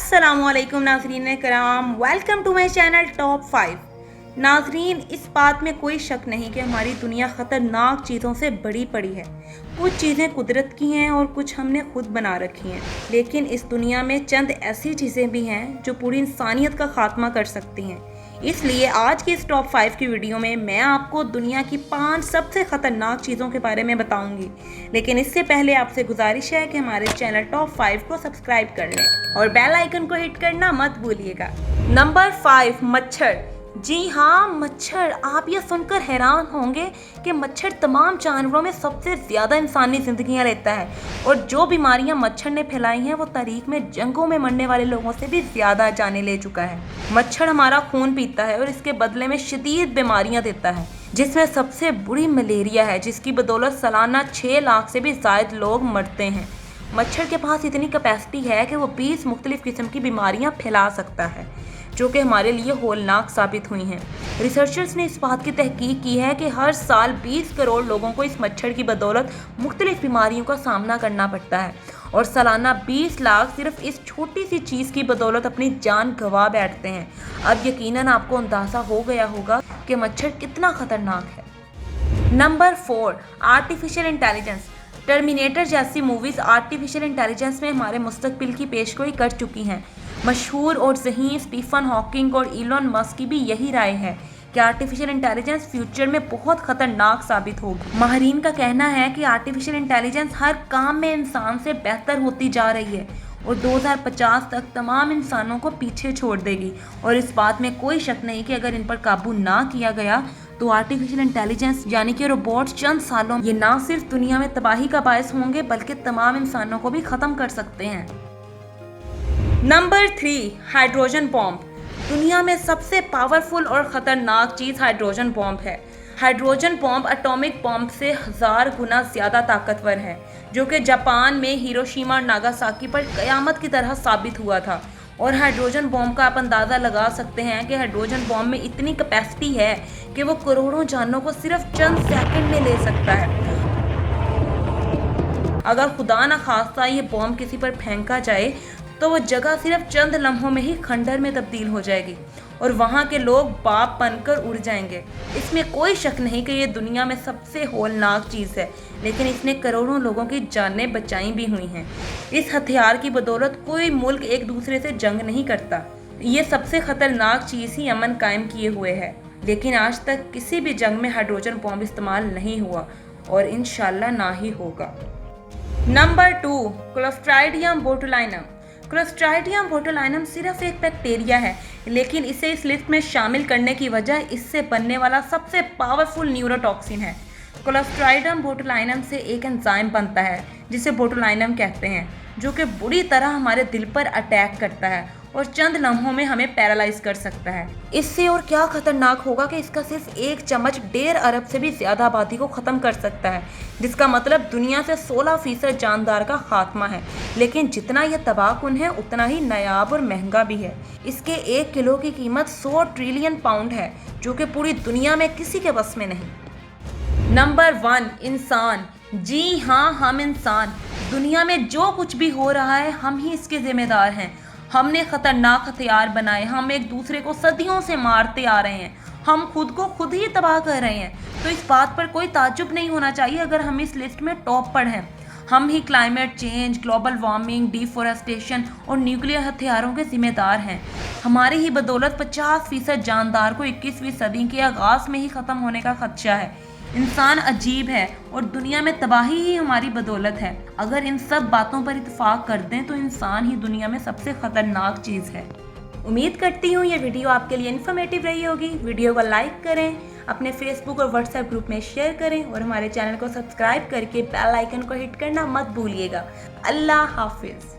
अस्सलामुअलैकुम नाज़रीन कराम, welcome to my channel top 5। नाज़रीन, इस बात में कोई शक नहीं कि हमारी दुनिया ख़तरनाक चीज़ों से बड़ी पड़ी है। कुछ चीज़ें कुदरत की हैं और कुछ हमने खुद बना रखी हैं, लेकिन इस दुनिया में चंद ऐसी चीज़ें भी हैं जो पूरी इंसानियत का खात्मा कर सकती हैं। इसलिए आज की इस टॉप 5 की वीडियो में मैं आपको दुनिया की 5 सबसे ख़तरनाक चीज़ों के बारे में बताऊंगी। लेकिन इससे पहले आपसे गुजारिश है कि हमारे चैनल टॉप 5 को सब्सक्राइब कर लें और बेल आइकन को हिट करना मत भूलिएगा। नंबर 5, मच्छर। जी हाँ, मच्छर। आप ये सुनकर हैरान होंगे कि मच्छर तमाम जानवरों में सबसे ज़्यादा इंसानी ज़िंदगियाँ लेता है और जो बीमारियाँ मच्छर ने फैलाई हैं वो तारीख में जंगों में मरने वाले लोगों से भी ज़्यादा जाने ले चुका है। मच्छर हमारा खून पीता है और इसके बदले में शदीद बीमारियाँ देता है, जिसमें सबसे बुरी मलेरिया है, जिसकी बदौलत सालाना 6 लाख से भी ज़ायद लोग मरते हैं। मच्छर के पास इतनी कैपेसिटी है कि वो 20 मुख्तलिफ किस्म की बीमारियाँ फैला सकता है, जो कि हमारे लिए होलनाक साबित हुई हैं। रिसर्चर्स ने इस बात की तहकीक की है कि हर साल 20 करोड़ लोगों को इस मच्छर की बदौलत मुख्तलिफ बीमारियों का सामना करना पड़ता है और सालाना 20 लाख सिर्फ इस छोटी सी चीज़ की बदौलत अपनी जान गंवा बैठते हैं। अब यकीनन आपको अंदाज़ा हो गया होगा कि मच्छर कितना ख़तरनाक है। Number 4, artificial intelligence. टर्मिनेटर जैसी मूवीज़ आर्टिफिशियल इंटेलिजेंस में हमारे मुस्तकबिल की पेशगोई कर चुकी हैं। मशहूर और ज़हीन स्टीफन हॉकिंग और इलॉन मस्क की भी यही राय है कि आर्टिफिशियल इंटेलिजेंस फ्यूचर में बहुत ख़तरनाक साबित होगी। माहिरीन का कहना है कि आर्टिफिशियल इंटेलिजेंस हर काम में इंसान से बेहतर होती जा रही है और 2050 तक तमाम इंसानों को पीछे छोड़ देगी। और इस बात में कोई शक नहीं कि अगर इन पर काबू ना किया गया तो आर्टिफिशियल इंटेलिजेंस यानी कि रोबोट्स चंद सालों ये ना सिर्फ दुनिया में तबाही का बायस होंगे बल्कि तमाम इंसानों को भी ख़त्म कर सकते हैं। Number 3, hydrogen bomb. दुनिया में सबसे पावरफुल और ख़तरनाक चीज़ हाइड्रोजन बॉम्ब है। हाइड्रोजन बॉम्ब एटॉमिक बॉम्ब से 1000 गुना ज़्यादा ताकतवर है, जो कि जापान में हिरोशिमा और नागासाकी पर क़यामत की तरह साबित हुआ था। और हाइड्रोजन बॉम्ब का आप अंदाज़ा लगा सकते हैं कि हाइड्रोजन बॉम्ब में इतनी कैपेसिटी है कि वो करोड़ों जानों को सिर्फ चंद सेकंड में ले सकता है। अगर खुदा न खास्ता ये बॉम्ब किसी पर फेंका जाए तो वो जगह सिर्फ चंद लम्हों में ही खंडर में तब्दील हो जाएगी और वहाँ के लोग बाप बनकर उड़ जाएंगे। इसमें कोई शक नहीं कि ये दुनिया में सबसे होलनाक चीज़ है, लेकिन इसने करोड़ों लोगों की जानें बचाई भी हुई हैं। इस हथियार की बदौलत कोई मुल्क एक दूसरे से जंग नहीं करता। ये सबसे ख़तरनाक चीज़ ही अमन कायम किए हुए है, लेकिन आज तक किसी भी जंग में हाइड्रोजन बॉम्ब इस्तेमाल नहीं हुआ और इंशाल्लाह ना ही होगा। Number 2, clostridium botulinum. Clostridium botulinum सिर्फ एक बैक्टीरिया है, लेकिन इसे इस लिस्ट में शामिल करने की वजह इससे बनने वाला सबसे पावरफुल न्यूरोटॉक्सिन है। क्लोस्ट्राइडियम बोटुलिनम से एक एंजाइम बनता है जिसे बोटुलिनम कहते हैं, जो कि बुरी तरह हमारे दिल पर अटैक करता है और चंद लम्हों में हमें पैरालाइज कर सकता है। इससे और क्या खतरनाक होगा कि इसका सिर्फ एक चम्मच 1.5 अरब से भी ज़्यादा आबादी को ख़त्म कर सकता है, जिसका मतलब दुनिया से 16% जानदार का खात्मा है। लेकिन जितना यह तबाहकुन है उतना ही नायाब और महंगा भी है। इसके 1 किलो की कीमत 100 ट्रिलियन पाउंड है, जो कि पूरी दुनिया में किसी के बस में नहीं। नंबर 1, इंसान। जी हाँ, हम इंसान। दुनिया में जो कुछ भी हो रहा है हम ही इसके जिम्मेदार हैं। हमने ख़तरनाक हथियार बनाए, हम एक दूसरे को सदियों से मारते आ रहे हैं, हम खुद को खुद ही तबाह कर रहे हैं। तो इस बात पर कोई ताज्जुब नहीं होना चाहिए अगर हम इस लिस्ट में टॉप पर हैं। हम ही climate change, global warming, deforestation और न्यूक्लियर हथियारों के जिम्मेदार हैं। हमारी ही बदौलत 50% जानदार को 21वीं सदी के आगाज़ में ही ख़त्म होने का खदशा है। इंसान अजीब है और दुनिया में तबाही ही हमारी बदौलत है। अगर इन सब बातों पर इत्तेफाक कर दें तो इंसान ही दुनिया में सबसे ख़तरनाक चीज़ है। उम्मीद करती हूँ ये वीडियो आपके लिए इन्फॉर्मेटिव रही होगी। वीडियो को लाइक करें, अपने फेसबुक और व्हाट्सएप ग्रुप में शेयर करें और हमारे चैनल को सब्सक्राइब करके बेल आइकन को हिट करना मत भूलिएगा। अल्लाह हाफिज़।